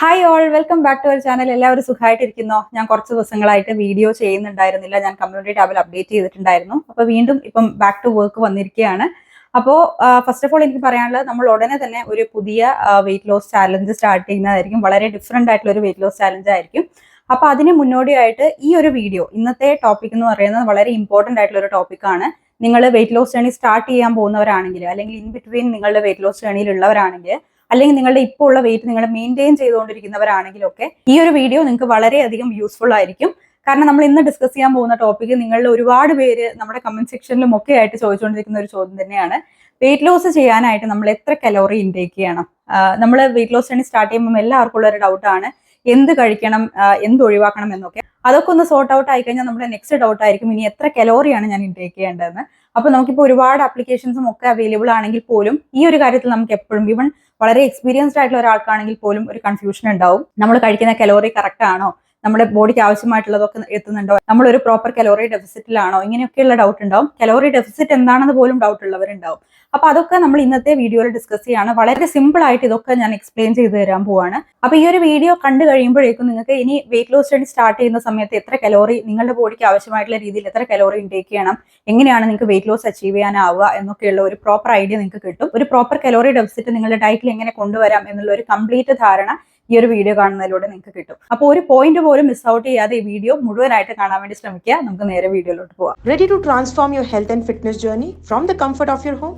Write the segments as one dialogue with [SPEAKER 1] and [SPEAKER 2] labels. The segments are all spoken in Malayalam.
[SPEAKER 1] Hi all, welcome back to our channel. എല്ലാവരും സുഖമായിട്ടിരിക്കുന്നോ? ഞാൻ കുറച്ച് ദിവസങ്ങളായിട്ട് വീഡിയോ ചെയ്യുന്നുണ്ടായിരുന്നില്ല. ഞാൻ കമ്മ്യൂണിറ്റി ടാബിൽ അപ്ഡേറ്റ് ചെയ്തിട്ടുണ്ടായിരുന്നു. അപ്പോൾ വീണ്ടും ഇപ്പം ബാക്ക് ടു വർക്ക് വന്നിരിക്കുകയാണ്. അപ്പോൾ ഫസ്റ്റ് ഓഫ് ഓൾ എനിക്ക് പറയാനുള്ളത്, നമ്മൾ ഉടനെ തന്നെ ഒരു പുതിയ വെയിറ്റ് ലോസ് ചാലഞ്ച് സ്റ്റാർട്ട് ചെയ്യുന്നതായിരിക്കും. വളരെ ഡിഫറെൻ്റ് ആയിട്ടുള്ള ഒരു വെയിറ്റ് ലോസ് ചാലഞ്ച് ആയിരിക്കും. അപ്പോൾ അതിന് മുന്നോടിയായിട്ട് ഈ ഒരു വീഡിയോ, ഇന്നത്തെ ടോപ്പിക് എന്ന് പറയുന്നത് വളരെ ഇമ്പോർട്ടൻ്റ് ആയിട്ടുള്ള ഒരു ടോപ്പിക്കാണ്. നിങ്ങൾ വെയിറ്റ് ലോസ് ജേണി സ്റ്റാർട്ട് ചെയ്യാൻ പോകുന്നവരാണെങ്കിൽ, അല്ലെങ്കിൽ ഇൻ ബിറ്റ്വീൻ നിങ്ങളുടെ വെയിറ്റ് ലോസ് ജേണിയിൽ ഉള്ളവരാണെങ്കിൽ, അല്ലെങ്കിൽ നിങ്ങളുടെ ഇപ്പോൾ ഉള്ള വെയിറ്റ് നിങ്ങൾ മെയിൻറ്റെയിൻ ചെയ്തുകൊണ്ടിരിക്കുന്നവരാണെങ്കിലൊക്കെ ഈ ഒരു വീഡിയോ നിങ്ങൾക്ക് വളരെയധികം യൂസ്ഫുൾ ആയിരിക്കും. കാരണം നമ്മൾ ഇന്ന് ഡിസ്കസ് ചെയ്യാൻ പോകുന്ന ടോപ്പിക്ക് നിങ്ങളിൽ ഒരുപാട് പേര് നമ്മുടെ കമന്റ് സെക്ഷനിലും ഒക്കെ ആയിട്ട് ചോദിച്ചുകൊണ്ടിരിക്കുന്ന ഒരു ചോദ്യം തന്നെയാണ്. വെയിറ്റ് ലോസ് ചെയ്യാനായിട്ട് നമ്മൾ എത്ര കലോറി ഇൻടേക്ക് ചെയ്യണം? നമ്മൾ വെയിറ്റ് ലോസ് ജേണി സ്റ്റാർട്ട് ചെയ്യുമ്പോൾ എല്ലാവർക്കും ഉള്ള ഒരു ഡൗട്ടാണ്, എന്ത് കഴിക്കണം, എന്ത് ഒഴിവാക്കണം എന്നൊക്കെ. അതൊക്കെ ഒന്ന് സോർട്ട് ഔട്ട് ആയി കഴിഞ്ഞാൽ നമ്മുടെ നെക്സ്റ്റ് ഡൗട്ട് ആയിരിക്കും, ഇനി എത്ര കലോറിയാണ് ഞാൻ ഇൻടേക്ക് ചെയ്യേണ്ടതെന്ന്. അപ്പൊ നമുക്കിപ്പോൾ ഒരുപാട് ആപ്ലിക്കേഷൻസും ഒക്കെ അവൈലബിൾ ആണെങ്കിൽ പോലും ഈ ഒരു കാര്യത്തിൽ നമുക്ക് എപ്പോഴും, ഈവൻ വളരെ എക്സ്പീരിയൻസ്ഡ് ആയിട്ടുള്ള ഒരാൾക്കാണെങ്കിൽ പോലും ഒരു കൺഫ്യൂഷൻ ഉണ്ടാവും. നമ്മൾ കഴിക്കുന്ന കലോറി കറക്റ്റ് ആണോ, നമ്മുടെ ബോഡിക്ക് ആവശ്യമായിട്ടുള്ളതൊക്കെ എത്തുന്നുണ്ടോ, നമ്മളൊരു പ്രോപ്പർ കലോറി ഡെഫിസിറ്റിലാണോ, ഇങ്ങനെയൊക്കെയുള്ള ഡൗട്ട് ഉണ്ടാവും. കലോറി ഡെഫിസിറ്റ് എന്താണെന്ന് പോലും ഡൗട്ട് ഉള്ളവരുണ്ടാവും. അപ്പൊ അതൊക്കെ നമ്മൾ ഇന്നത്തെ വീഡിയോയിൽ ഡിസ്കസ് ചെയ്യാണ്. വളരെ സിമ്പിൾ ആയിട്ട് ഇതൊക്കെ ഞാൻ എക്സ്പ്ലെയിൻ ചെയ്ത് തരാൻ പോവാണ്. അപ്പൊ ഈ ഒരു വീഡിയോ കണ്ടു കഴിയുമ്പോഴേക്കും നിങ്ങൾക്ക് ഇനി വെയിറ്റ് ലോസ് ജേണി സ്റ്റാർട്ട് ചെയ്യുന്ന സമയത്ത് എത്ര കലോറി നിങ്ങളുടെ ബോഡിക്ക് ആവശ്യമായിട്ടുള്ള രീതിയിൽ എത്ര കലോറി ഇൻടേക്ക് ചെയ്യണം, എങ്ങനെയാണ് നിങ്ങൾക്ക് വെയിറ്റ് ലോസ് അച്ചീവ് ചെയ്യാനാവുക എന്നൊക്കെയുള്ള ഒരു പ്രോപ്പർ ഐഡിയ നിങ്ങൾക്ക് കിട്ടും. ഒരു പ്രോപ്പർ കലോറി ഡെഫിസിറ്റ് നിങ്ങളുടെ ഡയറ്റിൽ എങ്ങനെ കൊണ്ടുവരാം എന്നുള്ള ഒരു കംപ്ലീറ്റ് ധാരണ ഈ ഒരു വീഡിയോ കാണുന്നതിലൂടെ നിങ്ങൾക്ക് കിട്ടും. അപ്പോൾ ഒരു പോയിന്റ് പോലും മിസ് ഔട്ട് ചെയ്യാതെ ഈ വീഡിയോ മുഴുവനായിട്ട് കാണാൻ വേണ്ടി ശ്രമിക്കുക. നമുക്ക് നേരെ വീഡിയോയിലോട്ട് പോവാം.
[SPEAKER 2] Ready to transform your health and fitness journey from the comfort of your home?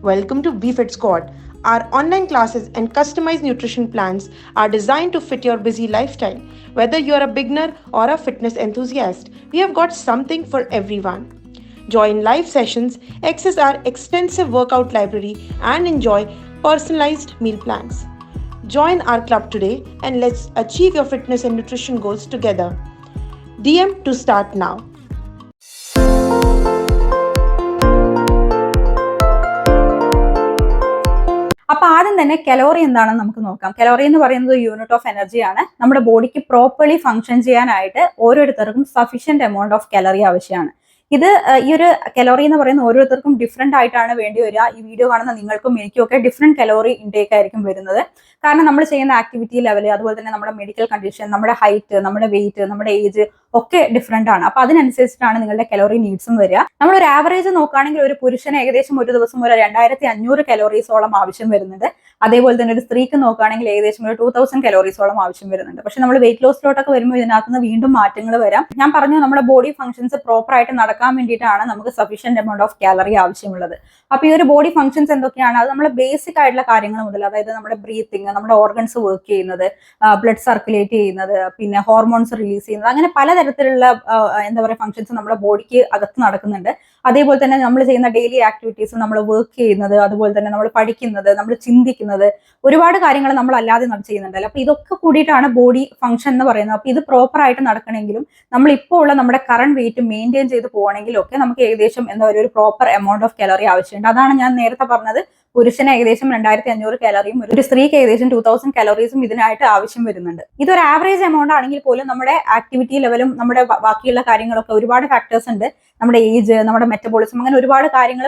[SPEAKER 2] Welcome to BFit Squad. Our online classes and customized nutrition plans are designed to fit your busy lifestyle. Whether you are a beginner or a fitness enthusiast, we have got something for everyone. Join live sessions, access our extensive workout library, and enjoy personalized meal plans. Join our club today and let's achieve your fitness and nutrition goals together. DM to start now.
[SPEAKER 1] അപ്പൊ ആദ്യം തന്നെ കലോറി എന്താണെന്ന് നമുക്ക് നോക്കാം. കലോറി എന്ന് പറയുന്നത് യൂണിറ്റ് ഓഫ് എനർജിയാണ്. നമ്മുടെ ബോഡിക്ക് പ്രോപ്പർലി ഫംഗ്ഷൻ ചെയ്യാനായിട്ട് ഓരോരുത്തർക്കും സഫീഷ്യന്റ് എമൗണ്ട് ഓഫ് കലോറി ആവശ്യമാണ്. ഇത് ഈ ഒരു കലോറി എന്ന് പറയുന്ന ഓരോരുത്തർക്കും ഡിഫറെന്റ് ആയിട്ടാണ് വേണ്ടി വരിക. ഈ വീഡിയോ കാണുന്ന നിങ്ങൾക്കും എനിക്കും ഒക്കെ ഡിഫറെന്റ് കലോറി ഇൻടേക്ക് ആയിരിക്കും വരുന്നത്. കാരണം നമ്മൾ ചെയ്യുന്ന ആക്ടിവിറ്റി ലെവൽ, അതുപോലെ തന്നെ നമ്മുടെ മെഡിക്കൽ കണ്ടീഷൻ, നമ്മുടെ ഹൈറ്റ്, നമ്മുടെ വെയിറ്റ്, നമ്മുടെ ഏജ് ഒക്കെ ഡിഫറെന്റ് ആണ്. അപ്പൊ അതിനനുസരിച്ചിട്ടാണ് നിങ്ങളുടെ കലോറി നീഡ്സും വരിക. നമ്മളൊരു ആവറേജ് നോക്കുകയാണെങ്കിൽ ഒരു പുരുഷന് ഏകദേശം ഒരു ദിവസം ഒരു 2500 കലോറീസോളം ആവശ്യം വരുന്നുണ്ട്. അതേപോലെ തന്നെ ഒരു സ്ത്രീക്ക് നോക്കുകയാണെങ്കിൽ ഏകദേശം ഒരു 2000 കലോറീസോളം ആവശ്യം വരുന്നുണ്ട്. പക്ഷെ നമ്മൾ വെയിറ്റ് ലോസിലോട്ടൊക്കെ വരുമ്പോൾ ഇതിനകത്ത് നിന്ന് വീണ്ടും മാറ്റങ്ങൾ വരാം. ഞാൻ പറഞ്ഞു, നമ്മുടെ ബോഡി ഫംഗ്ഷൻസ് പ്രോപ്പർ ആയിട്ട് നടക്കാൻ വേണ്ടിയിട്ടാണ് നമുക്ക് സഫീഷ്യന്റ് എമൗണ്ട് ഓഫ് കാലറി ആവശ്യമുള്ളത്. അപ്പൊ ഈ ഒരു ബോഡി ഫംഗ്ഷൻസ് എന്തൊക്കെയാണ്? അത് നമ്മുടെ ബേസിക് ആയിട്ടുള്ള കാര്യങ്ങൾ മുതൽ, അതായത് നമ്മുടെ ബ്രീത്തിങ്, നമ്മുടെ ഓർഗൻസ് വർക്ക് ചെയ്യുന്നത്, ബ്ലഡ് സർക്കുലേറ്റ് ചെയ്യുന്നത്, പിന്നെ ഹോർമോൺസ് റിലീസ് ചെയ്യുന്നത്, അങ്ങനെ പലതരത്തിലുള്ള എന്താ പറയുക ഫംഗ്ഷൻസ് നമ്മുടെ ബോഡിക്ക് അകത്ത് നടക്കുന്നുണ്ട്. അതേപോലെ തന്നെ നമ്മൾ ചെയ്യുന്ന ഡെയിലി ആക്ടിവിറ്റീസ്, നമ്മൾ വർക്ക് ചെയ്യുന്നത്, അതുപോലെ തന്നെ നമ്മൾ പഠിക്കുന്നത്, നമ്മൾ ചിന്തിക്കുന്നത്, ഒരുപാട് കാര്യങ്ങൾ നമ്മൾ അല്ലാതെ ചെയ്യുന്നുണ്ടല്ലോ. അപ്പൊ ഇതൊക്കെ കൂടിയിട്ടാണ് ബോഡി ഫംഗ്ഷൻ എന്ന് പറയുന്നത്. അപ്പൊ ഇത് പ്രോപ്പർ ആയിട്ട് നടക്കണമെങ്കിലും നമ്മൾ ഇപ്പോൾ ഉള്ള നമ്മുടെ കറണ്ട് വെയിറ്റ് മെയിൻറ്റെയിൻ ചെയ്ത് പോകണമെങ്കിലും ഒക്കെ നമുക്ക് ഏകദേശം എന്താ പറയുക ഒരു പ്രോപ്പർ എമൗണ്ട് ഓഫ് കലോറി ആവശ്യമുണ്ട്. അതാണ് ഞാൻ നേരത്തെ പറഞ്ഞത്, പുരുഷന് ഏകദേശം 2500 കലോറിയും ഒരു സ്ത്രീക്ക് ഏകദേശം 2000 കലോറീസും ഇതിനായിട്ട് ആവശ്യം വരുന്നുണ്ട്. ഇതൊരു ആവറേജ് എമൗണ്ട് ആണെങ്കിൽ പോലും നമ്മുടെ ആക്ടിവിറ്റി ലെവലും നമ്മുടെ ബാക്കിയുള്ള കാര്യങ്ങളൊക്കെ ഒരുപാട് ഫാക്ടേഴ്സ് ഉണ്ട്. നമ്മുടെ ഏജ്, നമ്മുടെ മെറ്റബോളിസം, അങ്ങനെ ഒരുപാട് കാര്യങ്ങൾ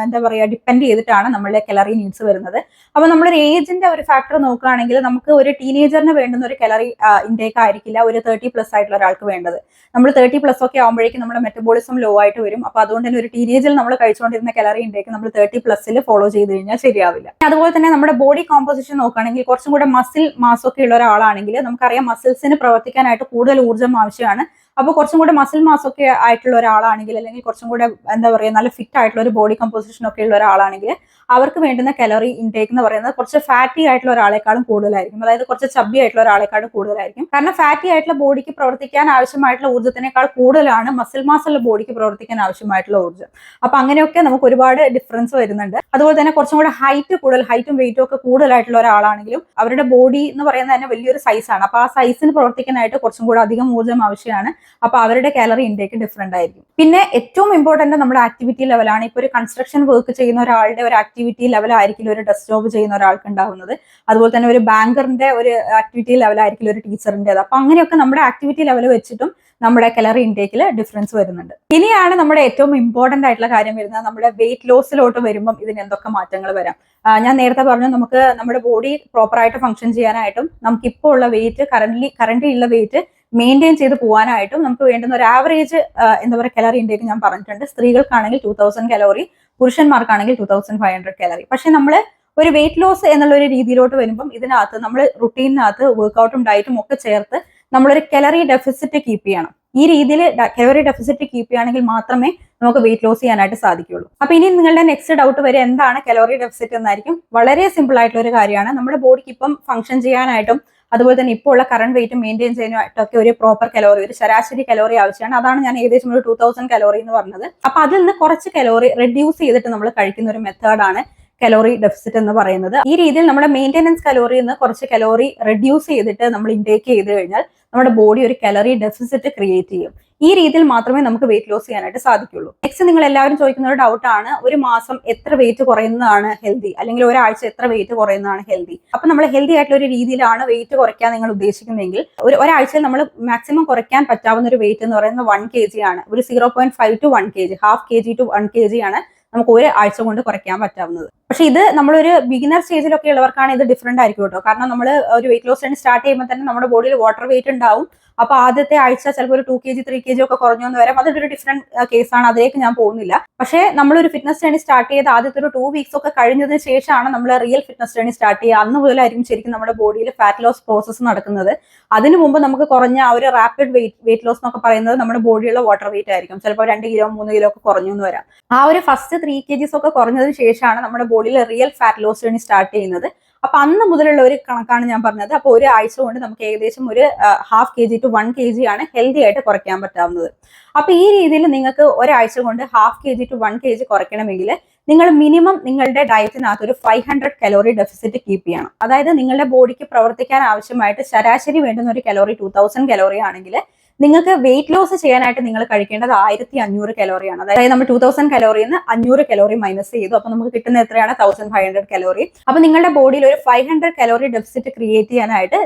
[SPEAKER 1] എന്താ പറയുക ഡിപ്പെൻഡ് ചെയ്തിട്ടാണ് നമ്മളുടെ കലോറി നീഡ്സ് വരുന്നത്. അപ്പൊ നമ്മളൊരു ഏജിന്റെ ഒരു ഫാക്ടർ നോക്കുകയാണെങ്കിൽ നമുക്ക് ഒരു ടീനേജറിന് വേണ്ടുന്ന ഒരു കലോറി ഇൻടേക്ക് ആയിരിക്കില്ല ഒരു 30+ ആയിട്ടുള്ള ഒരാൾക്ക് വേണ്ടത്. നമ്മൾ 30+ ഒക്കെ ആകുമ്പോഴേക്കും നമ്മുടെ മെറ്റബോളിസം ലോ ആയിട്ട് വരും. അപ്പൊ അതുകൊണ്ട് തന്നെ ഒരു ടീനേജിൽ നമ്മൾ കഴിച്ചുകൊണ്ടിരുന്ന കലോറി ഇൻടേക്ക് നമ്മൾ 30+ ഫോളോ ചെയ്ത് കഴിഞ്ഞാൽ ശരിയാവില്ല. അതുപോലെ തന്നെ നമ്മുടെ ബോഡി കോമ്പോസിഷൻ നോക്കുകയാണെങ്കിൽ കുറച്ചും കൂടെ മസിൽ മാസ് ഒക്കെ ഉള്ള ഒരാളാണെങ്കിൽ നമുക്കറിയാം മസിൽസിന് പ്രവർത്തിക്കാനായിട്ട് കൂടുതൽ ഊർജ്ജം ആവശ്യമാണ്. അപ്പോൾ കുറച്ചും കൂടെ മസിൽ മാസ് ഒക്കെ ആയിട്ടുള്ള ഒരാളാണെങ്കിൽ, അല്ലെങ്കിൽ കുറച്ചും കൂടെ എന്താ പറയുക നല്ല ഫിറ്റ് ആയിട്ടുള്ള ഒരു ബോഡി കമ്പോസിഷൻ ഒക്കെ ഉള്ള ഒരാളാണെങ്കിൽ അവർക്ക് വേണ്ടുന്ന കലോറി ഇൻടേക്ക് എന്ന് പറയുന്നത് കുറച്ച് ഫാറ്റി ആയിട്ടുള്ള ഒരാളെക്കാളും കൂടുതലായിരിക്കും. അതായത് കുറച്ച് ചബ്ബി ആയിട്ടുള്ള ഒരാളെക്കാളും കൂടുതലായിരിക്കും. കാരണം ഫാറ്റി ആയിട്ടുള്ള ബോഡിക്ക് പ്രവർത്തിക്കാൻ ആവശ്യമായിട്ടുള്ള ഊർജ്ജത്തിനേക്കാൾ കൂടുതലാണ് മസിൽ മാസ് ഉള്ള ബോഡിക്ക് പ്രവർത്തിക്കാൻ ആവശ്യമായിട്ടുള്ള ഊർജ്ജം. അപ്പൊ അങ്ങനെയൊക്കെ നമുക്ക് ഒരുപാട് ഡിഫറൻസ് വരുന്നുണ്ട്. അതുപോലെ തന്നെ കുറച്ചും കൂടെ ഹൈറ്റ് കൂടുതൽ, ഹൈറ്റും വെയിറ്റും ഒക്കെ കൂടുതലായിട്ടുള്ള ഒരാളാണെങ്കിലും അവരുടെ ബോഡി എന്ന് പറയുന്നത് തന്നെ വലിയൊരു സൈസാണ്. അപ്പൊ ആ സൈസിന് പ്രവർത്തിക്കാനായിട്ട് കുറച്ചും കൂടെ അധികം ഊർജ്ജം ആവശ്യമാണ്. അപ്പൊ അവരുടെ കാലറി ഇൻടേക്ക് ഡിഫറെന്റ് ആയിരിക്കും. പിന്നെ ഏറ്റവും ഇമ്പോർട്ടന്റ് നമ്മുടെ ആക്ടിവിറ്റി ലെവലാണ്. ഇപ്പൊ ഒരു കൺസ്ട്രക്ഷൻ വർക്ക് ചെയ്യുന്ന ഒരാളുടെ ഒരു ആക്ടിവിറ്റി ലെവൽ ആയിരിക്കില്ല ഒരു ഡെസ്ക് ജോബ് ചെയ്യുന്ന ഒരാൾക്ക് ഉണ്ടാവുന്നത്. അതുപോലെ തന്നെ ഒരു ബാങ്കറിന്റെ ഒരു ആക്ടിവിറ്റി ലെവൽ ആയിരിക്കില്ല ഒരു ടീച്ചറിൻ്റെത്. അപ്പൊ അങ്ങനെയൊക്കെ നമ്മുടെ ആക്ടിവിറ്റി ലെവൽ വെച്ചിട്ടും നമ്മുടെ കലറി ഇൻടേക്കിൽ ഡിഫറൻസ് വരുന്നുണ്ട്. ഇനിയാണ് നമ്മുടെ ഏറ്റവും ഇമ്പോർട്ടന്റ് ആയിട്ടുള്ള കാര്യം വരുന്നത്. നമ്മുടെ വെയിറ്റ് ലോസിലോട്ട് വരുമ്പം ഇതിന് എന്തൊക്കെ മാറ്റങ്ങൾ വരാം. ഞാൻ നേരത്തെ പറഞ്ഞു, നമുക്ക് നമ്മുടെ ബോഡി പ്രോപ്പറായിട്ട് ഫംഗ്ഷൻ ചെയ്യാനായിട്ടും നമുക്ക് ഇപ്പോൾ ഉള്ള വെയിറ്റ് കറന്റ് ഉള്ള വെയിറ്റ് മെയിൻറ്റെയിൻ ചെയ്ത് പോകാനായിട്ടും നമുക്ക് വേണ്ടുന്ന ഒരു ആവറേജ് എന്താ പറയുക കലറി ഇൻടേക്ക് ഞാൻ പറഞ്ഞിട്ടുണ്ട്. സ്ത്രീകൾക്കാണെങ്കിൽ 2000 കലോറി, പുരുഷന്മാർക്കാണെങ്കിൽ 2500 കലോറി. പക്ഷെ നമ്മൾ ഒരു വെയിറ്റ് ലോസ് എന്നുള്ള ഒരു രീതിയിലോട്ട് വരുമ്പം ഇതിനകത്ത് നമ്മൾ റുട്ടീനകത്ത് വർക്ക്ഔട്ടും ഡയറ്റും ഒക്കെ ചേർത്ത് നമ്മളൊരു കലറി ഡെഫിസിറ്റ് കീപ്പ് ചെയ്യണം. ഈ രീതിയിൽ കലോറി ഡെഫിസിറ്റ് കീപ്പ് ചെയ്യുകയാണെങ്കിൽ മാത്രമേ നമുക്ക് വെയിറ്റ് ലോസ് ചെയ്യാനായിട്ട് സാധിക്കുള്ളൂ. അപ്പൊ ഇനി നിങ്ങളുടെ നെക്സ്റ്റ് ഡൗട്ട് വരെ എന്താണ് കലോറി ഡെഫിസിറ്റ് എന്നായിരിക്കും. വളരെ സിമ്പിൾ ആയിട്ടുള്ള ഒരു കാര്യമാണ്. നമ്മുടെ ബോഡിക്ക് ഇപ്പം ഫംഗ്ഷൻ ചെയ്യാനായിട്ടും അതുപോലെ തന്നെ ഇപ്പോൾ ഉള്ള കറന്റ് വെയിറ്റ് മെയിൻറ്റെയിൻ ചെയ്യാനായിട്ടൊക്കെ ഒരു പ്രോപ്പർ കലോറി, ഒരു ശരാശരി കലോറി ആവശ്യമാണ്. അതാണ് ഞാൻ ഏകദേശം ഒരു 2000 കലോറി എന്ന് പറഞ്ഞത്. അപ്പൊ അതിൽ നിന്ന് കുറച്ച് കലോറി റെഡ്യൂസ് ചെയ്തിട്ട് നമ്മൾ കഴിക്കുന്ന ഒരു മെത്തേഡാണ് കലോറി ഡെഫിസിറ്റ് എന്ന് പറയുന്നത്. ഈ രീതിയിൽ നമ്മുടെ മെയിൻ്റെനൻസ് കലോറിയിൽ നിന്ന് കുറച്ച് കലോറി റെഡ്യൂസ് ചെയ്തിട്ട് നമ്മൾ ഇൻടേക്ക് ചെയ്ത് കഴിഞ്ഞാൽ നമ്മുടെ ബോഡി ഒരു കലോറി ഡെഫിസിറ്റ് ക്രിയേറ്റ് ചെയ്യും. ഈ രീതിയിൽ മാത്രമേ നമുക്ക് വെയിറ്റ് ലോസ് ചെയ്യാനായിട്ട് സാധിക്കുള്ളൂ. നെക്സ്റ്റ് നിങ്ങൾ എല്ലാവരും ചോദിക്കുന്ന ഒരു ഡൗട്ടാണ്, ഒരു മാസം എത്ര വെയിറ്റ് കുറയുന്നതാണ് ഹെൽത്തി, അല്ലെങ്കിൽ ഒരാഴ്ച എത്ര വെയിറ്റ് കുറയുന്നതാണ് ഹെൽത്തി. അപ്പൊ നമ്മൾ ഹെൽത്തി ആയിട്ടുള്ള ഒരു രീതിയിലാണ് വെയിറ്റ് കുറയ്ക്കാൻ നിങ്ങൾ ഉദ്ദേശിക്കുന്നതെങ്കിൽ ഒരാഴ്ചയിൽ നമ്മൾ മാക്സിമം കുറയ്ക്കാൻ പറ്റാവുന്ന ഒരു വെയിറ്റ് എന്ന് പറയുന്നത് 1 kg ആണ്. ഒരു 0.5 to 1 kg, half kg to 1 kg ആണ് നമുക്ക് ഒരു ആഴ്ച കൊണ്ട് കുറയ്ക്കാൻ പറ്റാവുന്നത്. പക്ഷെ ഇത് നമ്മളൊരു ബിഗിനർ സ്റ്റേജിലൊക്കെ ഉള്ളവർക്കാണ് ഇത് ഡിഫറെന്റ് ആയിരിക്കും കേട്ടോ. കാരണം നമ്മൾ ഒരു വെയിറ്റ് ലോസ് ജേർണി സ്റ്റാർട്ട് ചെയ്യുമ്പോൾ തന്നെ നമ്മുടെ ബോഡിയിൽ വാട്ടർ വെയിറ്റ് ഉണ്ടാവും. അപ്പൊ ആദ്യത്തെ ആഴ്ച ചിലപ്പോൾ ഒരു 2 kg 3 kg ഒക്കെ കുറഞ്ഞു എന്ന് വരാം. അതൊരു ഡിഫറെന്റ് കേസാണ്, അതിലേക്ക് ഞാൻ പോകുന്നില്ല. പക്ഷേ നമ്മളൊരു ഫിറ്റ്നസ് ജേർണി സ്റ്റാർട്ട് ചെയ്ത് ആദ്യത്തെ ഒരു 2 weeks ഒക്കെ കഴിഞ്ഞതിന് ശേഷമാണ് നമ്മൾ റിയൽ ഫിറ്റ്നസ് ജേർണി സ്റ്റാർട്ട് ചെയ്യുക. അന്ന് മുതലായിരിക്കും ശരിക്കും നമ്മുടെ ബോഡിയിൽ ഫാറ്റ് ലോസ് പ്രോസസ്സ് നടക്കുന്നത്. അതിനു മുമ്പ് നമുക്ക് കുറഞ്ഞ ഒരു റാപ്പിഡ് വെയിറ്റ് ലോസ് എന്നൊക്കെ പറയുന്നത് നമ്മുടെ ബോഡിയുള്ള വാട്ടർ വെയിറ്റ് ആയിരിക്കും. ചിലപ്പോൾ 2 kg 3 kg ഒക്കെ കുറഞ്ഞു എന്ന് വരാം. ആ ഒരു ഫസ്റ്റ് 3 kgs ഒക്കെ കുറഞ്ഞതിന് ശേഷമാണ് നമ്മുടെ ബോഡിയിൽ real fat loss journey start ചെയ്യുന്നത്. അപ്പൊ അന്ന് മുതലുള്ള ഒരു കണക്കാണ് ഞാൻ പറഞ്ഞത്. അപ്പൊ ഒരു ആഴ്ച കൊണ്ട് നമുക്ക് ഏകദേശം ഒരു ഹാഫ് kg to 1 kg ആണ് ഹെൽത്തി ആയിട്ട് കുറയ്ക്കാൻ പറ്റാവുന്നത്. അപ്പൊ ഈ രീതിയിൽ നിങ്ങൾക്ക് ഒരാഴ്ച കൊണ്ട് ഹാഫ് kg to 1 kg കുറയ്ക്കണമെങ്കിൽ നിങ്ങൾ മിനിമം നിങ്ങളുടെ ഡയറ്റിനകത്ത് ഒരു 500 കലോറി ഡെഫിസിറ്റ് കീപ്പ് ചെയ്യണം. അതായത് നിങ്ങളുടെ ബോഡിക്ക് പ്രവർത്തിക്കാൻ ആവശ്യമായിട്ട് ശരാശരി വേണ്ടുന്ന ഒരു കലോറി 2000 കലോറി ആണെങ്കിൽ നിങ്ങൾക്ക് വെയിറ്റ് ലോസ് ചെയ്യാനായിട്ട് നിങ്ങൾ കഴിക്കേണ്ടത് 1500 കലോറിയാണ്. അതായത് നമ്മൾ 2000 കലോറിയിൽ നിന്ന് 500 കലോറി മൈനസ് ചെയ്തു. അപ്പൊ നമുക്ക് കിട്ടുന്ന എത്രയാണ് 1500 കലോറി. അപ്പൊ നിങ്ങളുടെ ബോഡിയിൽ ഒരു 500 കലോറി ഡെഫിസിറ്റ് ക്രിയേറ്റ് ചെയ്യാനായിട്ട്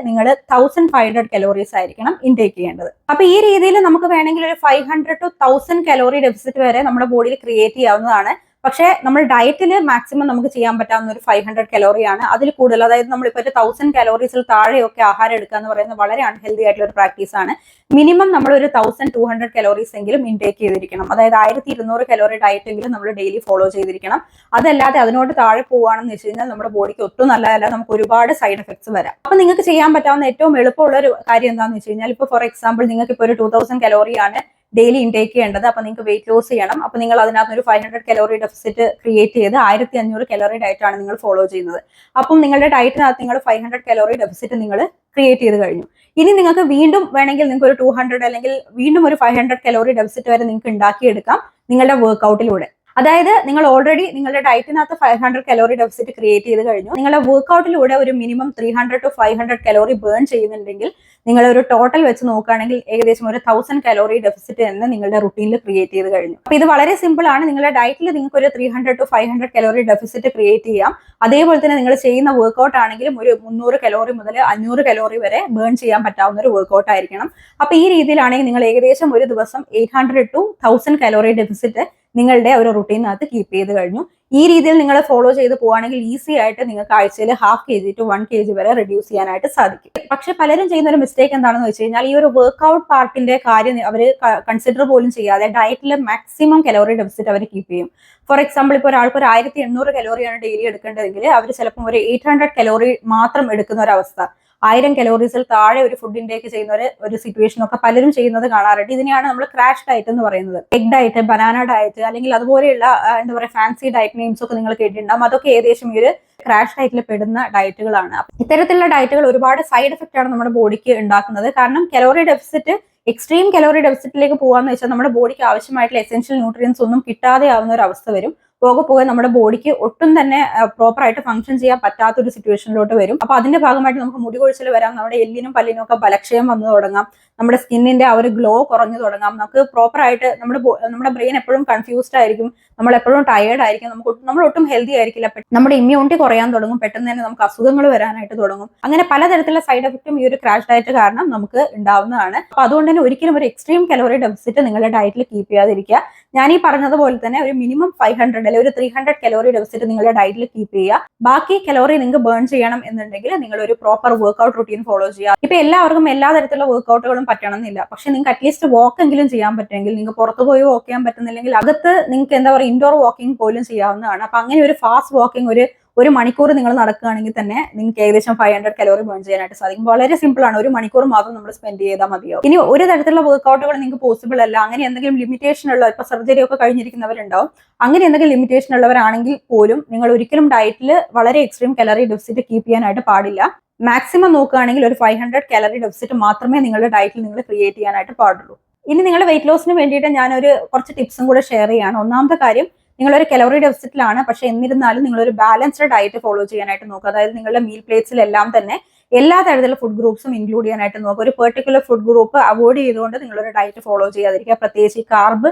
[SPEAKER 1] നിങ്ങൾ 1500 കലോറീസ് ആയിരിക്കണം ഇൻടേക്ക് ചെയ്യേണ്ടത്. അപ്പൊ ഈ രീതിയിൽ നമുക്ക് വേണമെങ്കിൽ ഒരു 500 to 1000 കലോറി ഡെഫിസിറ്റ് വരെ നമ്മുടെ ബോഡിയിൽ ക്രിയേറ്റ് ചെയ്യാവുന്നതാണ്. പക്ഷേ നമ്മൾ ഡയറ്റിൽ മാക്സിമം നമുക്ക് ചെയ്യാൻ പറ്റാവുന്ന ഒരു 500 കലോറിയാണ്. അതിൽ കൂടുതൽ, അതായത് നമ്മളിപ്പോൾ ഒരു 1000 കലോറീസിൽ താഴെയൊക്കെ ആഹാരം എടുക്കുക എന്ന് പറയുന്നത് വളരെ അൺഹെൽത്തി ആയിട്ടുള്ള ഒരു പ്രാക്ടീസ് ആണ്. മിനിമം നമ്മൾ ഒരു 1200 കലോറീസ് എങ്കിലും ഇൻടേക്ക് ചെയ്തിരിക്കണം. അതായത് 1200 കലോറി ഡയറ്റ് എങ്കിലും നമ്മൾ ഡെയിലി ഫോളോ ചെയ്തിരിക്കണം. അതല്ലാതെ അതിനോട് താഴെ പോവുകയാണെന്ന് വെച്ച് കഴിഞ്ഞാൽ നമ്മുടെ ബോഡിക്ക് ഒട്ടും നല്ലതല്ല, നമുക്ക് ഒരുപാട് സൈഡ് എഫക്ട്സ് വരാം. അപ്പൊ നിങ്ങൾക്ക് ചെയ്യാൻ പറ്റാവുന്ന ഏറ്റവും എളുപ്പമുള്ള ഒരു കാര്യം എന്താണെന്ന് വെച്ച് കഴിഞ്ഞാൽ, ഇപ്പോൾ ഫോർ എക്സാമ്പിൾ നിങ്ങൾക്ക് ഇപ്പോൾ ഒരു 2000 കലോറിയാണ് ഡെയിലി ഇൻടേക്ക് ചെയ്യേണ്ടത്. അപ്പൊ നിങ്ങൾക്ക് വെയിറ്റ് ലോസ് ചെയ്യണം. അപ്പൊ നിങ്ങൾ അതിനകത്ത് ഒരു 500 കലോറി ഡെഫിസിറ്റ് ക്രിയേറ്റ് ചെയ്ത് 1500 കലോറി ഡയറ്റ് ആണ് നിങ്ങൾ ഫോളോ ചെയ്യുന്നത്. അപ്പം നിങ്ങളുടെ ഡയറ്റിനകത്ത് നിങ്ങൾ 500 കലോറി ഡെഫിസിറ്റ് നിങ്ങൾ ക്രിയേറ്റ് ചെയ്ത് കഴിഞ്ഞു. ഇനി നിങ്ങൾക്ക് വീണ്ടും വേണമെങ്കിൽ നിങ്ങൾക്ക് ഒരു 200 അല്ലെങ്കിൽ വീണ്ടും ഒരു 500 കലോറി ഡെഫിസിറ്റ് വരെ നിങ്ങൾക്ക് ഉണ്ടാക്കിയെടുക്കാം നിങ്ങളുടെ വർക്ക്ഔട്ടിലൂടെ. അതായത് നിങ്ങൾ ഓൾറെഡി നിങ്ങളുടെ ഡയറ്റിനകത്ത് 500 കലോറി ഡെഫിസിറ്റ് ക്രിയേറ്റ് ചെയ്ത് കഴിഞ്ഞു. നിങ്ങളുടെ വർക്ക്ഔട്ടിലൂടെ ഒരു മിനിമം 300 to 500 കലോറി ബേൺ ചെയ്യുന്നുണ്ടെങ്കിൽ നിങ്ങൾ ഒരു ടോട്ടൽ വെച്ച് നോക്കുകയാണെങ്കിൽ ഏകദേശം ഒരു 1000 കലോറി ഡെഫിസിറ്റ് തന്നെ നിങ്ങളുടെ റുട്ടീനിൽ ക്രിയേറ്റ് ചെയ്ത് കഴിഞ്ഞു. അപ്പൊ ഇത് വളരെ സിമ്പിൾ ആണ്. നിങ്ങളുടെ ഡയറ്റിൽ നിങ്ങൾക്ക് ഒരു 300 to 500 കലോറി ഡെഫിസിറ്റ് ക്രിയേറ്റ് ചെയ്യാം. അതേപോലെ തന്നെ നിങ്ങൾ ചെയ്യുന്ന വർക്ക്ഔട്ട് ആണെങ്കിലും ഒരു 300 കലോറി മുതൽ 500 കലോറി വരെ ബേൺ ചെയ്യാൻ പറ്റാവുന്ന ഒരു വർക്ക്ഔട്ട് ആയിരിക്കണം. അപ്പൊ ഈ രീതിയിലാണെങ്കിൽ നിങ്ങൾ ഏകദേശം ഒരു ദിവസം 800 to 1000 കലോറി ഡെഫിസിറ്റ് നിങ്ങളുടെ ഒരു റുട്ടീനകത്ത് കീപ്പ് ചെയ്ത് കഴിഞ്ഞു. ഈ രീതിയിൽ നിങ്ങൾ ഫോളോ ചെയ്ത് പോവുകയാണെങ്കിൽ ഈസി ആയിട്ട് നിങ്ങൾക്ക് ആഴ്ചയിൽ ഹാഫ് kg to 1 kg വരെ റെഡ്യൂസ് ചെയ്യാനായിട്ട് സാധിക്കും. പക്ഷെ പലരും ചെയ്യുന്ന ഒരു മിസ്റ്റേക്ക് എന്താണെന്ന് വെച്ച് കഴിഞ്ഞാൽ, ഈ ഒരു വർക്ക്ഔട്ട് പാർട്ടിന്റെ കാര്യം അവർ കൺസിഡർ പോലും ചെയ്യാതെ ഡയറ്റിൽ മാക്സിമം കലോറി ഡെഫിസിറ്റ് അവർ കീപ്പ് ചെയ്യും. ഫോർ എക്സാമ്പിൾ ഇപ്പോൾ ഒരാൾക്ക് ഒരു 1800 കലോറിയാണ് ഡെയിലി എടുക്കേണ്ടതെങ്കിൽ അവർ ചിലപ്പോൾ ഒരു 800 കലോറി മാത്രം എടുക്കുന്ന ഒരു അവസ്ഥ, 1000 കലോറീസിൽ താഴെ ഒരു ഫുഡ് ഇൻടേക്ക് ചെയ്യുന്ന ഒരു സിറ്റുവേഷൻ ഒക്കെ പലരും ചെയ്യുന്നത് കാണാറുണ്ട്. ഇതിനെയാണ് നമ്മൾ ക്രാഷ് ഡയറ്റ് എന്ന് പറയുന്നത്. എഗ് ഡയറ്റ്, ബനാന ഡയറ്റ്, അല്ലെങ്കിൽ അതുപോലെയുള്ള എന്താ പറയുക ഫാൻസി ഡയറ്റ് നെയിംസ് ഒക്കെ നിങ്ങൾ കേട്ടിട്ടുണ്ടാകും. അതൊക്കെ ഏകദേശം ഈ ഒരു ക്രാഷ് ഡയറ്റിൽ പെടുന്ന ഡയറ്റുകളാണ്. ഇത്തരത്തിലുള്ള ഡയറ്റുകൾ ഒരുപാട് സൈഡ് എഫക്റ്റ് ആണ് നമ്മുടെ ബോഡിക്ക് ഉണ്ടാക്കുന്നത്. കാരണം കലോറി ഡെഫിസിറ്റ്, എക്സ്ട്രീം കലോറി ഡെഫിസിറ്റിലേക്ക് പോകാന്ന് വെച്ചാൽ നമ്മുടെ ബോഡിക്ക് ആവശ്യമായിട്ടുള്ള എസെൻഷ്യൽ ന്യൂട്രിയൻസ് ഒന്നും കിട്ടാതെ ആവുന്ന ഒരു അവസ്ഥ വരും. പോകെ പോകെ നമ്മുടെ ബോഡിക്ക് ഒട്ടും തന്നെ പ്രോപ്പർ ആയിട്ട് ഫംഗ്ഷൻ ചെയ്യാൻ പറ്റാത്ത ഒരു സിറ്റുവേഷനിലോട്ട് വരും. അപ്പൊ അതിന്റെ ഭാഗമായിട്ട് നമുക്ക് മുടി കൊഴിച്ചിൽ വരാം, നമ്മുടെ എല്ലിനും പല്ലിനും ഒക്കെ ബലക്ഷയം വന്നു തുടങ്ങാം, നമ്മുടെ സ്കിന്നിന്റെ ആ ഒരു ഗ്ലോ കുറഞ്ഞു തുടങ്ങാം. നമുക്ക് പ്രോപ്പർ ആയിട്ട് നമ്മുടെ ബ്രെയിൻ എപ്പോഴും കൺഫ്യൂസ്ഡ് ആയിരിക്കും, നമ്മൾ എപ്പോഴും ടയേർഡ് ആയിരിക്കും, നമ്മൾ ഒട്ടും ഹെൽത്തി ആയിരിക്കില്ല, നമ്മുടെ ഇമ്മ്യൂണിറ്റി കുറയാൻ തുടങ്ങും, പെട്ടെന്ന് തന്നെ നമുക്ക് അസുഖങ്ങൾ വരാനായിട്ട് തുടങ്ങും. അങ്ങനെ പലതരത്തിലുള്ള സൈഡ് എഫക്റ്റും ഈ ഒരു ക്രാഷ് ഡയറ്റ് കാരണം നമുക്ക് ഉണ്ടാവുന്നതാണ്. അപ്പൊ അതുകൊണ്ട് തന്നെ ഒരിക്കലും ഒരു എക്സ്ട്രീം കലോറി ഡെഫിസിറ്റ് നിങ്ങളുടെ ഡയറ്റിൽ കീപ്പ് ചെയ്യാതിരിക്കുക. ഞാൻ ഈ പറഞ്ഞതുപോലെ തന്നെ ഒരു മിനിമം 500 അല്ലെങ്കിൽ ഒരു 300 കലോറി ഡെഫിസിറ്റ് നിങ്ങളുടെ ഡയറ്റിൽ കീപ്പ് ചെയ്യുക. ബാക്കി കലോറി നിങ്ങൾക്ക് ബേൺ ചെയ്യണം എന്നുണ്ടെങ്കിൽ നിങ്ങൾ ഒരു പ്രോപ്പർ വർക്ക്ഔട്ട് റൂട്ടീൻ ഫോളോ ചെയ്യുക. ഇപ്പൊ എല്ലാവർക്കും എല്ലാ തരത്തിലുള്ള വർക്ക്ഔട്ടുകളും പറ്റണം എന്നില്ല, പക്ഷെ നിങ്ങൾക്ക് അറ്റ്ലീസ്റ്റ് വാക്ക് എങ്കിലും ചെയ്യാൻ പറ്റുമെങ്കിൽ, നിങ്ങൾക്ക് പുറത്തു പോയി വാക്ക് ചെയ്യാൻ പറ്റുന്നില്ലെങ്കിൽ അകത്ത് നിങ്ങൾക്ക് എന്താ പറയുക ഇൻഡോർ വാക്കിംഗ് പോലും ചെയ്യാവുന്നതാണ്. അപ്പൊ അങ്ങനെ ഒരു ഫാസ്റ്റ് വാക്കിംഗ് ഒരു മണിക്കൂർ നിങ്ങൾ നടക്കുകയാണെങ്കിൽ തന്നെ നിങ്ങൾക്ക് ഏകദേശം 500 കലോറി ബേൺ ചെയ്യാനായിട്ട് സാധിക്കും. വളരെ സിമ്പിൾ ആണ്, ഒരു മണിക്കൂർ മാത്രം നമ്മൾ സ്പെൻഡ് ചെയ്താൽ മതിയോ. ഇനി ഒരു തരത്തിലുള്ള വർക്ക്ഔട്ടുകൾ നിങ്ങൾക്ക് പോസിബിൾ അല്ല, അങ്ങനെ എന്തെങ്കിലും ലിമിറ്റേഷൻ ഉള്ള, ഇപ്പൊ സർജറി ഒക്കെ കഴിഞ്ഞിരിക്കുന്നവരുണ്ടാവും, അങ്ങനെ എന്തെങ്കിലും ലിമിറ്റേഷൻ ഉള്ളവരാണെങ്കിൽ പോലും നിങ്ങൾ ഒരിക്കലും ഡയറ്റിൽ വളരെ എക്സ്ട്രീം കലോറി ഡെഫിസിറ്റ് കീപ്പ് ചെയ്യാനായിട്ട് പാടില്ല. മാക്സിമം നോക്കുകയാണെങ്കിൽ ഒരു 500 കലോറി ഡെഫിസിറ്റ് മാത്രമേ നിങ്ങളുടെ ഡയറ്റിൽ നിങ്ങൾ ക്രിയേറ്റ് ചെയ്യാനായിട്ട് പാടുള്ളൂ. ഇനി നിങ്ങളുടെ വെയിറ്റ് ലോസിന് വേണ്ടിയിട്ട് ഞാനൊരു കുറച്ച് ടിപ്സും കൂടെ ഷെയർ ചെയ്യാണ്. ഒന്നാമത്തെ കാര്യം, നിങ്ങളൊരു കലോറി ഡെഫിസിറ്റിലാണ്, പക്ഷെ എന്നിരുന്നാലും നിങ്ങളൊരു ബാലൻസ്ഡ് ഡയറ്റ് ഫോളോ ചെയ്യാനായിട്ട് നോക്കുക. അതായത് നിങ്ങളുടെ മീൽ പ്ലേറ്റ്സിലെല്ലാം തന്നെ എല്ലാ തരത്തിലുള്ള ഫുഡ് ഗ്രൂപ്പ്സും ഇൻക്ലൂഡ് ചെയ്യാനായിട്ട് നോക്കുക. ഒരു പെർട്ടിക്കുലർ ഫുഡ് ഗ്രൂപ്പ് അവോയ്ഡ് ചെയ്തുകൊണ്ട് നിങ്ങളൊരു ഡയറ്റ് ഫോളോ ചെയ്യാതിരിക്കുക. പ്രത്യേകിച്ച് ഈ കാർബ്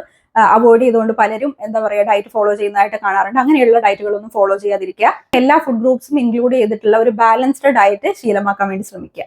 [SPEAKER 1] അവോയ്ഡ് ചെയ്തുകൊണ്ട് പലരും എന്താ പറയുക ഡയറ്റ് ഫോളോ ചെയ്യുന്നതായിട്ട് കാണാറുണ്ട്. അങ്ങനെയുള്ള ഡയറ്റുകളൊന്നും ഫോളോ ചെയ്യാതിരിക്കുക. എല്ലാ ഫുഡ് ഗ്രൂപ്പ്സും ഇൻക്ലൂഡ് ചെയ്തിട്ടുള്ള ഒരു ബാലൻസ്ഡ് ഡയറ്റ് ശീലമാക്കാൻ വേണ്ടി ശ്രമിക്കുക.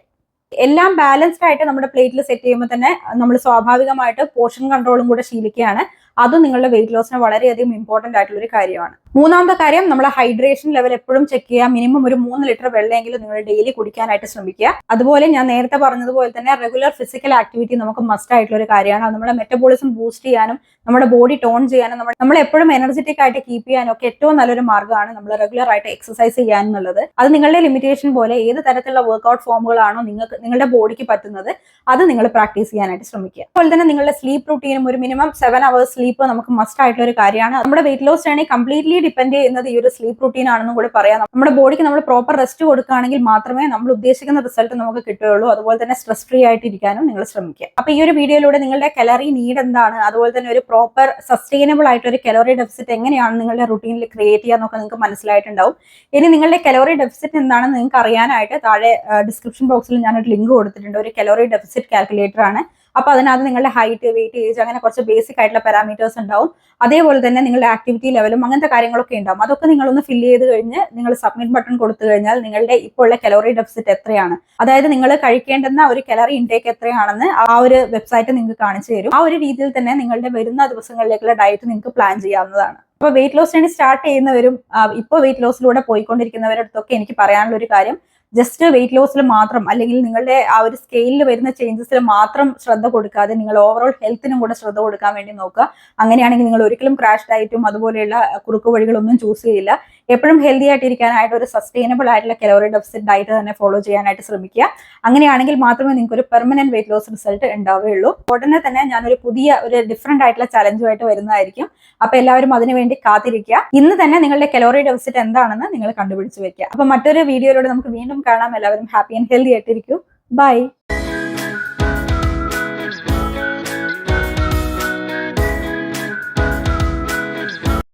[SPEAKER 1] എല്ലാം ബാലൻസ്ഡ് ആയിട്ട് നമ്മുടെ പ്ലേറ്റിൽ സെറ്റ് ചെയ്യുമ്പോൾ തന്നെ നമ്മൾ സ്വാഭാവികമായിട്ട് പോർഷൻ കൺട്രോളും കൂടെ ശീലിക്കുകയാണ്. അതും നിങ്ങളുടെ വെയിറ്റ് ലോസിന് വളരെയധികം ഇമ്പോർട്ടന്റ് ആയിട്ടുള്ള ഒരു കാര്യമാണ്. മൂന്നാമത്തെ കാര്യം, നമ്മുടെ ഹൈഡ്രേഷൻ ലെവൽ എപ്പോഴും ചെക്ക് ചെയ്യുക. മിനിമം ഒരു 3 ലിറ്റർ വെള്ളമെങ്കിലും നിങ്ങൾ ഡെയിലി കുടിക്കാനായിട്ട് ശ്രമിക്കുക. അതുപോലെ ഞാൻ നേരത്തെ പറഞ്ഞതുപോലെ തന്നെ റെഗുലർ ഫിസിക്കൽ ആക്ടിവിറ്റി നമുക്ക് മസ്റ്റ് ആയിട്ടുള്ള ഒരു കാര്യമാണ്. അത് നമ്മുടെ മെറ്റബോളിസം ബൂസ്റ്റ് ചെയ്യാനും നമ്മുടെ ബോഡി ടോൺ ചെയ്യാനും നമ്മൾ എപ്പോഴും എനർജറ്റിക് ആയിട്ട് കീപ്പ് ചെയ്യാനും ഒക്കെ ഏറ്റവും നല്ലൊരു മാർഗ്ഗമാണ് നമ്മൾ റെഗുലർ ആയിട്ട് എക്സസൈസ് ചെയ്യാനുള്ളത്. അത് നിങ്ങളുടെ ലിമിറ്റേഷൻ പോലെ ഏത് തരത്തിലുള്ള വർക്ക്ഔട്ട് ഫോമുകളാണോ നിങ്ങളുടെ ബോഡിക്ക് പറ്റുന്നത് അത് നിങ്ങൾ പ്രാക്ടീസ് ചെയ്യാനായിട്ട് ശ്രമിക്കുക. അതുപോലെ തന്നെ നിങ്ങളുടെ സ്ലീപ്പ് റൂട്ടീനും ഒരു മിനിമം 7 hours സ്ലീപ്പ് നമുക്ക് മസ്റ്റ് ആയിട്ടുള്ള ഒരു കാര്യമാണ്. നമ്മുടെ weight loss journey completely depend ചെയ്യുന്നത് ഈ ഒരു സ്ലീപ്പ് റൂട്ടീൻ ആണെന്നും കൂടി പറയാം. നമ്മുടെ ബോഡിക്ക് നമ്മൾ പ്രോപ്പർ റെസ്റ്റ് കൊടുക്കുകയാണെങ്കിൽ മാത്രമേ നമ്മൾ ഉദ്ദേശിക്കുന്ന റിസൾട്ട് നമുക്ക് കിട്ടുകയുള്ളൂ. അതുപോലെ തന്നെ സ്ട്രെസ് ഫ്രീ ആയിട്ടിരിക്കാനും നിങ്ങൾ ശ്രമിക്കുക. അപ്പൊ ഈ ഒരു വീഡിയോയിലൂടെ നിങ്ങളുടെ കലോറി നീഡ് എന്താണ്, അതുപോലെ തന്നെ ഒരു പ്രോപ്പർ സസ്റ്റൈനബിൾ ആയിട്ട് ഒരു കലോറി ഡെഫിസിറ്റ് എങ്ങനെയാണ് നിങ്ങളുടെ റൂട്ടീനിൽ ക്രിയേറ്റ് ചെയ്യാന്നൊക്കെ നിങ്ങൾക്ക് മനസ്സിലായിട്ടുണ്ടാവും. ഇനി നിങ്ങളുടെ കലോറി ഡെഫിസിറ്റ് എന്താണെന്ന് നിങ്ങൾക്ക് അറിയാനായിട്ട് താഴെ ഡിസ്ക്രിപ്ഷൻ ബോക്സിൽ ഞാനൊരു ലിങ്ക് കൊടുത്തിട്ടുണ്ട്. ഒരു കലോറി ഡെഫിസിറ്റ് കാൽക്കുലേറ്റർ ആണ്. അപ്പൊ അതിനകത്ത് നിങ്ങളുടെ ഹൈറ്റ്, വെയിറ്റ്, ഏജ് അങ്ങനെ കുറച്ച് ബേസിക് ആയിട്ടുള്ള പാരാമീറ്റേഴ്സ് ഉണ്ടാവും. അതേപോലെ തന്നെ നിങ്ങളുടെ ആക്ടിവിറ്റി ലെവലും അങ്ങനത്തെ കാര്യങ്ങളൊക്കെ ഉണ്ടാവും. അതൊക്കെ നിങ്ങളൊന്ന് ഫില്ല് ചെയ്ത് കഴിഞ്ഞ് നിങ്ങൾ സബ്മിറ്റ് ബട്ടൺ കൊടുത്തു കഴിഞ്ഞാൽ നിങ്ങളുടെ ഇപ്പോൾ ഉള്ള കലോറി ഡെഫിസിറ്റ് എത്രയാണ്, അതായത് നിങ്ങൾ കഴിക്കേണ്ടുന്ന ഒരു കലോറി ഇൻടേക്ക് എത്രയാണെന്ന് ആ ഒരു വെബ്സൈറ്റ് നിങ്ങൾക്ക് കാണിച്ചു തരും. ആ ഒരു രീതിയിൽ തന്നെ നിങ്ങളുടെ വരുന്ന ദിവസങ്ങളിലേക്കുള്ള ഡയറ്റ് നിങ്ങൾക്ക് പ്ലാൻ ചെയ്യാവുന്നതാണ്. അപ്പൊ വെയിറ്റ് ലോസ് ജേർണി സ്റ്റാർട്ട് ചെയ്യുന്നവരും ഇപ്പോൾ വെയിറ്റ് ലോസിലൂടെ പോയിക്കൊണ്ടിരിക്കുന്നവരടുത്തൊക്കെ എനിക്ക് പറയാനുള്ള ഒരു കാര്യം, ജസ്റ്റ് വെയിറ്റ് ലോസിൽ മാത്രം അല്ലെങ്കിൽ നിങ്ങളുടെ ആ ഒരു സ്കെയിലിൽ വരുന്ന ചേഞ്ചസിൽ മാത്രം ശ്രദ്ധ കൊടുക്കാതെ നിങ്ങൾ ഓവറോൾ ഹെൽത്തിനും കൂടെ ശ്രദ്ധ കൊടുക്കാൻ വേണ്ടി നോക്കുക. അങ്ങനെയാണെങ്കിൽ നിങ്ങൾ ഒരിക്കലും ക്രാഷ് ഡയറ്റും അതുപോലെയുള്ള കുറുക്കു വഴികളൊന്നും ചൂസ് ചെയ്യില്ല. എപ്പോഴും ഹെൽത്തി ആയിട്ടിരിക്കാനായിട്ട് ഒരു സസ്റ്റൈനബിൾ ആയിട്ടുള്ള കലോറി ഡെഫിസിറ്റ് ഡയറ്റ് തന്നെ ഫോളോ ചെയ്യാനായിട്ട് ശ്രമിക്കുക. അങ്ങനെയാണെങ്കിൽ മാത്രമേ നിങ്ങൾക്ക് ഒരു പെർമനന്റ് വെയിറ്റ് ലോസ് റിസൾട്ട് ഉണ്ടാവുകയുള്ളൂ. ഉടനെ തന്നെ ഞാനൊരു ഒരു ഡിഫറെന്റ് ആയിട്ടുള്ള ചലഞ്ചുമായിട്ട് വരുന്നതായിരിക്കും. അപ്പൊ എല്ലാവരും അതിനുവേണ്ടി കാത്തിരിക്കുക. ഇന്ന് തന്നെ നിങ്ങളുടെ കലോറി ഡെഫിസിറ്റ് എന്താണെന്ന് നിങ്ങൾ കണ്ടുപിടിച്ച് വെക്കുക. അപ്പൊ മറ്റൊരു വീഡിയോയിലൂടെ നമുക്ക് വീണ്ടും കാണാം. എല്ലാവരും ഹാപ്പി ആൻഡ് ഹെൽത്തി ആയിട്ടിരിക്കൂ. ബൈ.